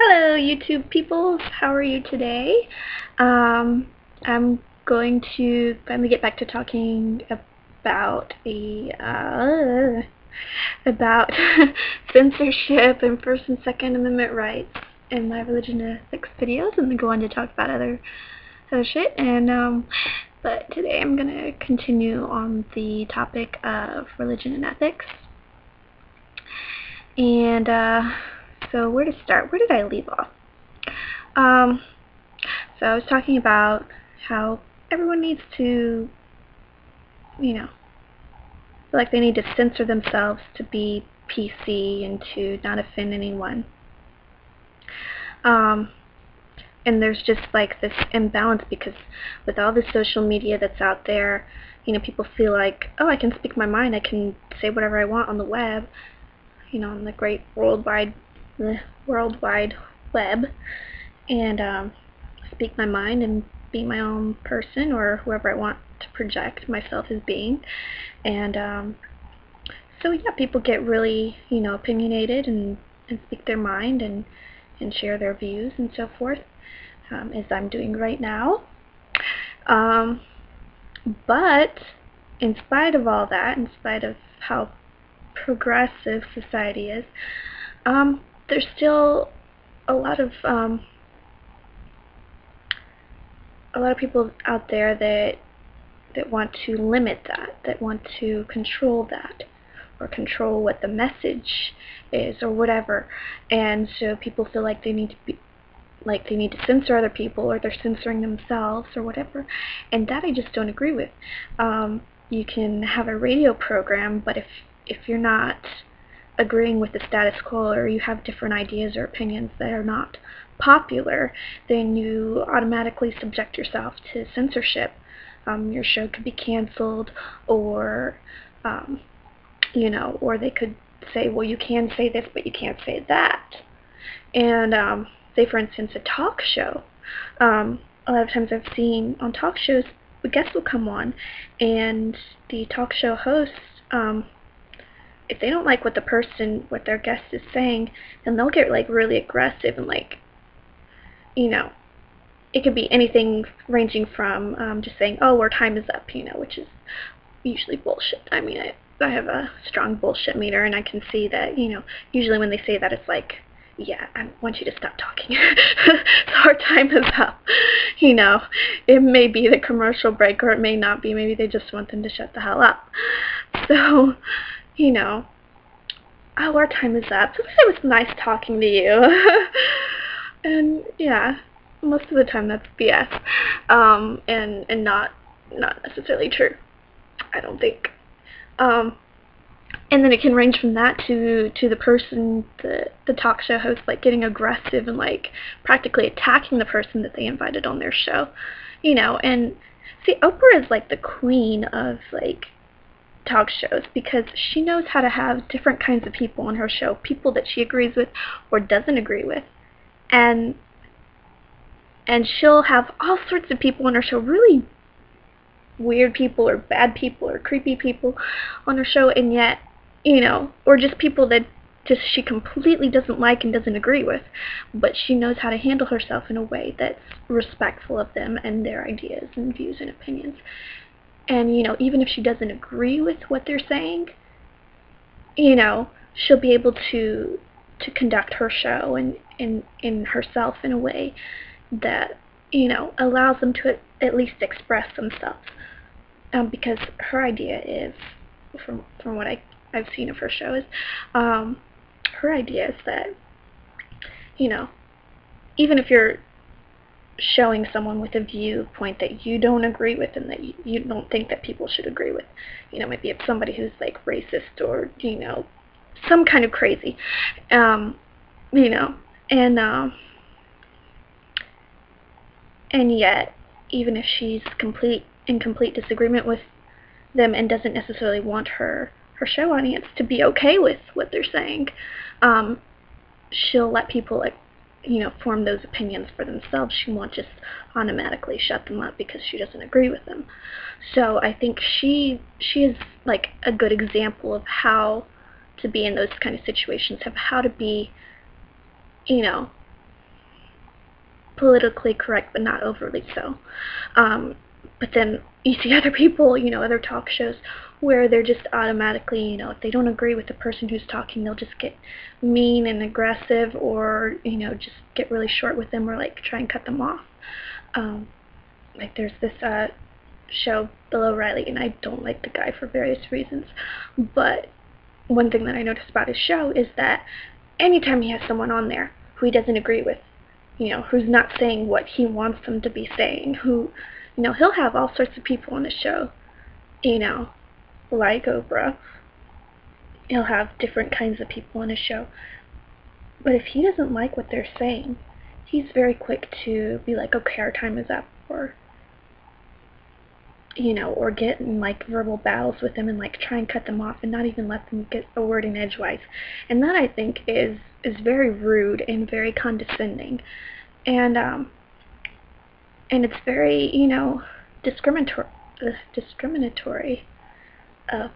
Hello, YouTube people. How are you today? I'm going to finally get back to talking about about censorship and First and Second Amendment rights in my religion and ethics videos, and then go on to talk about other shit. But today I'm gonna continue on the topic of religion and ethics. And so where to start? Where did I leave off? So I was talking about how everyone needs to, feel like they need to censor themselves to be PC and to not offend anyone. And there's just like this imbalance because with all the social media that's out there, people feel like, oh, I can speak my mind, I can say whatever I want on the web, on the great worldwide web, and speak my mind and be my own person or whoever I want to project myself as being. And so yeah, people get really, opinionated and speak their mind and share their views and so forth, as I'm doing right now. But in spite of all that, in spite of how progressive society is, there's still a lot of people out there that want to limit that want to control that, or control what the message is, or whatever. And so people feel like they need to censor other people, or they're censoring themselves, or whatever. And that I just don't agree with. You can have a radio program, but if you're not agreeing with the status quo, or you have different ideas or opinions that are not popular, then you automatically subject yourself to censorship. Your show could be canceled, or or they could say, well, you can say this, but you can't say that. And say, for instance, a talk show. A lot of times I've seen on talk shows, the guests will come on, and the talk show hosts, if they don't like what their guest is saying, then they'll get really aggressive, and it could be anything ranging from just saying, oh, our time is up, which is usually bullshit. I mean, I have a strong bullshit meter, and I can see that, usually when they say that, it's like, yeah, I want you to stop talking. Our time is up. It may be the commercial break, or it may not be. Maybe they just want them to shut the hell up. So, oh, our time is up. It was nice talking to you. And yeah, most of the time that's BS, and not necessarily true, I don't think. And then it can range from that to the person, the talk show host, getting aggressive and practically attacking the person that they invited on their show, and see, Oprah is the queen of talk shows, because she knows how to have different kinds of people on her show, people that she agrees with or doesn't agree with, and she'll have all sorts of people on her show, really weird people or bad people or creepy people on her show, and yet, or just people that she completely doesn't like and doesn't agree with, but she knows how to handle herself in a way that's respectful of them and their ideas and views and opinions. And, even if she doesn't agree with what they're saying, she'll be able to conduct her show and in herself in a way that, allows them to at least express themselves. Because her idea is, from what I've seen of her show, is, her idea is that, even if you're showing someone with a viewpoint that you don't agree with and that you don't think that people should agree with, maybe it's somebody who's racist, or some kind of crazy, and yet, even if she's in complete disagreement with them and doesn't necessarily want her show audience to be okay with what they're saying, she'll let people form those opinions for themselves. She won't just automatically shut them up because she doesn't agree with them. So I think she is a good example of how to be in those kind of situations, of how to be, politically correct, but not overly so. But then you see other people, other talk shows where they're just automatically, if they don't agree with the person who's talking, they'll just get mean and aggressive, or, just get really short with them, or like try and cut them off. Like there's this show, Bill O'Reilly, and I don't like the guy for various reasons, but one thing that I noticed about his show is that anytime he has someone on there who he doesn't agree with, who's not saying what he wants them to be saying, he'll have all sorts of people on the show, like Oprah. He'll have different kinds of people on his show. But if he doesn't like what they're saying, he's very quick to be like, okay, our time is up, or or get in like verbal battles with them and like try and cut them off and not even let them get a word in edgewise. And that, I think, is very rude and very condescending. And it's very, discriminatory of,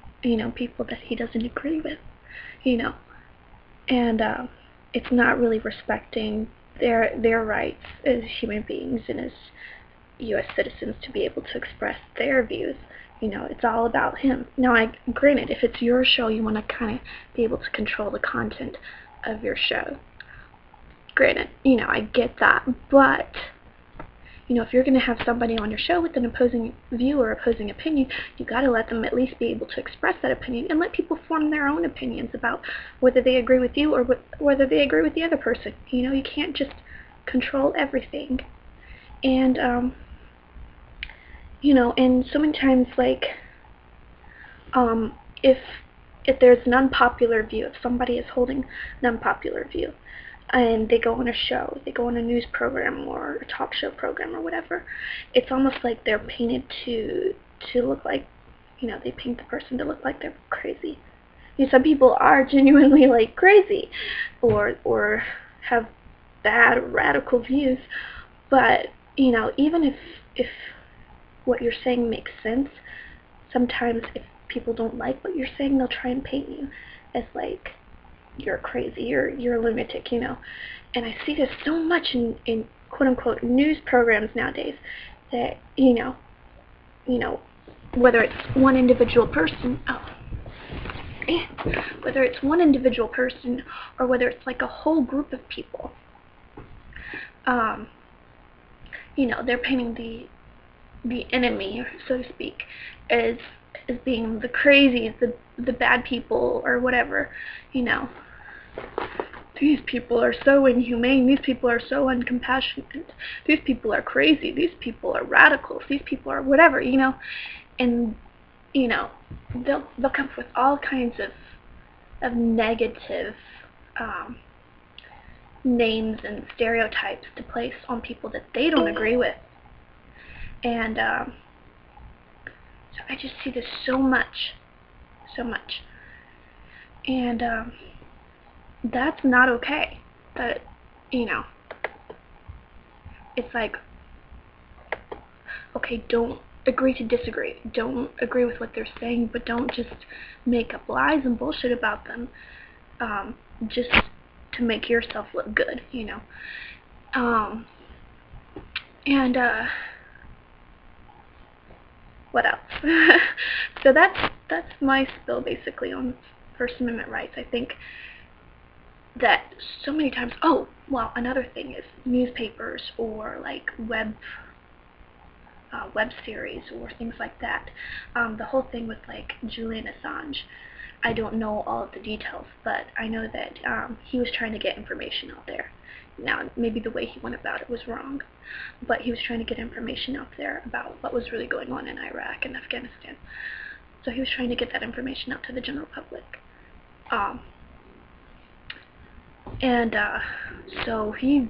people that he doesn't agree with, and it's not really respecting their rights as human beings and as U.S. citizens to be able to express their views. It's all about him. Now, granted, if it's your show, you want to kind of be able to control the content of your show. Granted, I get that, but if you're going to have somebody on your show with an opposing view or opposing opinion, you got to let them at least be able to express that opinion and let people form their own opinions about whether they agree with you or whether they agree with the other person. You can't just control everything. And, and so many times, like, if there's an unpopular view, if somebody is holding an unpopular view, and they go on a show, they go on a news program or a talk show program or whatever, it's almost like they're painted to look like, they paint the person to look like they're crazy. Some people are genuinely like crazy, or have bad radical views, but even if what you're saying makes sense, sometimes if people don't like what you're saying, they'll try and paint you as like you're crazy, you're a lunatic, And I see this so much in quote-unquote news programs nowadays that, whether it's one individual person, or whether it's like a whole group of people, they're painting the enemy, so to speak, as being the crazies, the bad people, or whatever. These people are so inhumane, these people are so uncompassionate, these people are crazy, these people are radicals, these people are whatever, and they'll come up with all kinds of negative names and stereotypes to place on people that they don't agree with. And so I just see this so much, and that's not okay. That, it's like, okay, don't agree to disagree. Don't agree with what they're saying, but don't just make up lies and bullshit about them, just to make yourself look good, And what else? So that's my spill basically on First Amendment rights. I think that so many times, another thing is newspapers or like web series or things like that. The whole thing with like Julian Assange, I don't know all of the details, but I know that he was trying to get information out there. Now, maybe the way he went about it was wrong, but he was trying to get information out there about what was really going on in Iraq and Afghanistan. So he was trying to get that information out to the general public. So he,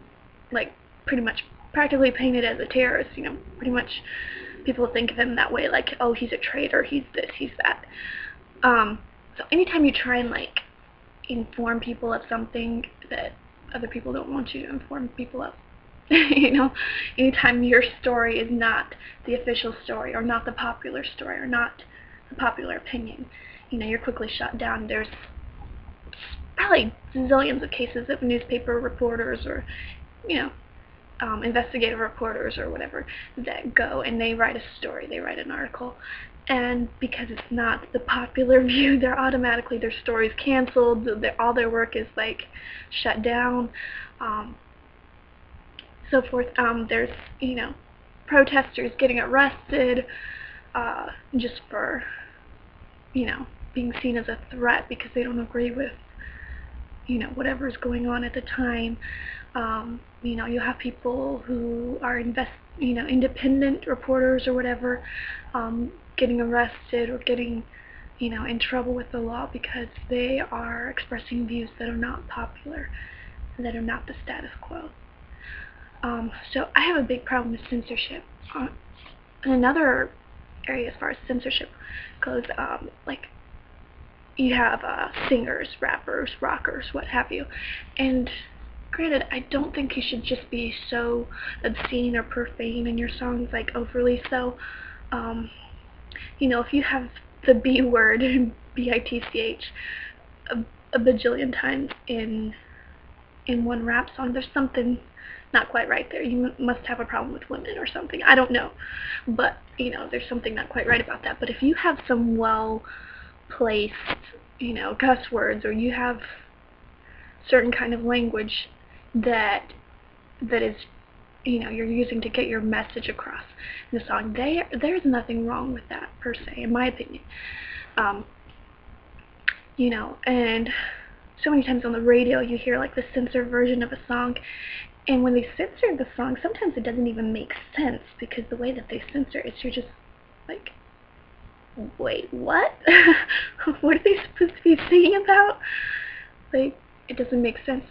like, pretty much practically painted as a terrorist, pretty much people think of him that way, like, oh, he's a traitor, he's this, he's that. So anytime you try and, like, inform people of something that other people don't want you to inform people of, anytime your story is not the official story, or not the popular story, or not the popular opinion, you're quickly shut down. There's probably zillions of cases of newspaper reporters or, investigative reporters or whatever that go and they write a story, they write an article, and because it's not the popular view, they're automatically, their story's canceled, all their work is like shut down, so forth. There's, you know, protesters getting arrested just for, you know, being seen as a threat because they don't agree with, you know, whatever is going on at the time. You know, you have people who are independent reporters or whatever, getting arrested or getting, you know, in trouble with the law because they are expressing views that are not popular, that are not the status quo. So I have a big problem with censorship. Another area as far as censorship goes, like, you have singers, rappers, rockers, what have you, and granted, I don't think you should just be so obscene or profane in your songs, like overly so. You know, if you have the B word, B-I-T-C-H, a bajillion times in one rap song, there's something not quite right there. You must have a problem with women or something. I don't know, but you know, there's something not quite right about that. But if you have some well-placed, you know, cuss words, or you have certain kind of language that is, you know, you're using to get your message across in the song, there's nothing wrong with that per se, in my opinion. You know, and so many times on the radio you hear like the censored version of a song, and when they censor the song, sometimes it doesn't even make sense because the way that they censor it, you're just like, wait, what? What are they supposed to be singing about? Like, it doesn't make sense.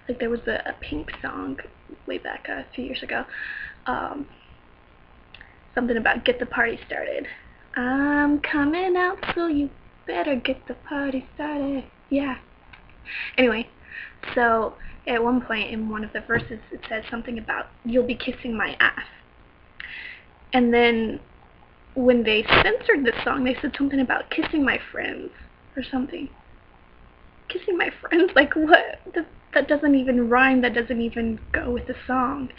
Like there was a Pink song way back a few years ago, something about get the party started. I'm coming out, so you better get the party started. Yeah. Anyway, so at one point in one of the verses it says something about you'll be kissing my ass. And then when they censored this song, they said something about kissing my friends or something. Kissing my friends? Like what? That doesn't even rhyme, that doesn't even go with the song.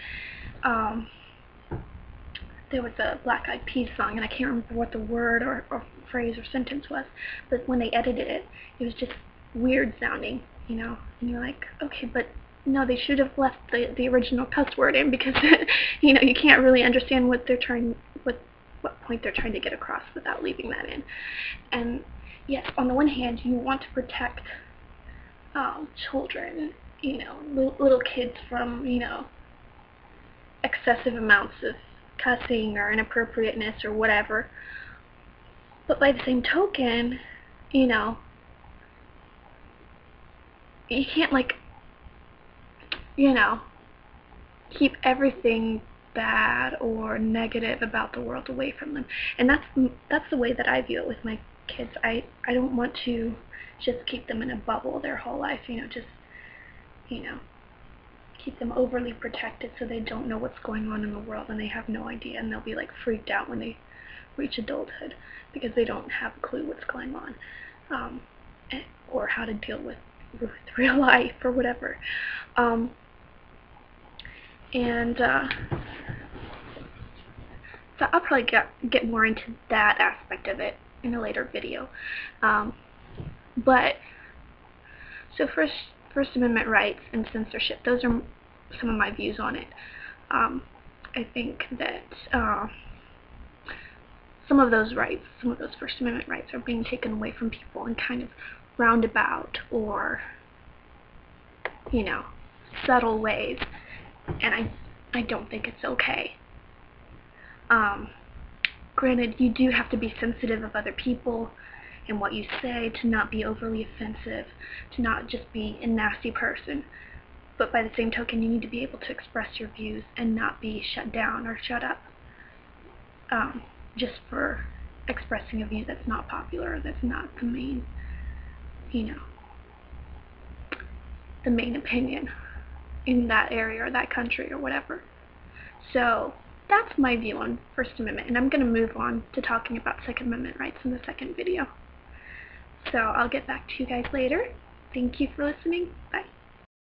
There was a Black Eyed Peas song, and I can't remember what the word or phrase or sentence was, but when they edited it, it was just weird sounding, you know, and you're like, okay, but no, they should have left the original cuss word in because, you know, you can't really understand what point they're trying to get across without leaving that in. And yes, on the one hand, you want to protect children, you know, little kids from, you know, excessive amounts of cussing or inappropriateness or whatever. But by the same token, you know, you can't, like, you know, keep everything bad or negative about the world away from them. And that's the way that I view it with my kids. I don't want to just keep them in a bubble their whole life, you know, just, you know, keep them overly protected so they don't know what's going on in the world and they have no idea, and they'll be like freaked out when they reach adulthood because they don't have a clue what's going on, or how to deal with real life or whatever. So I'll probably get more into that aspect of it in a later video. But so First Amendment rights and censorship, those are some of my views on it. I think that some of those rights, some of those First Amendment rights are being taken away from people in kind of roundabout or, you know, subtle ways, and I don't think it's okay. Granted, you do have to be sensitive of other people and what you say, to not be overly offensive, to not just be a nasty person. But by the same token, you need to be able to express your views and not be shut down or shut up just for expressing a view that's not popular, or that's not the main, you know, the main opinion in that area or that country or whatever. So that's my view on First Amendment, and I'm going to move on to talking about Second Amendment rights in the second video. So I'll get back to you guys later. Thank you for listening. Bye.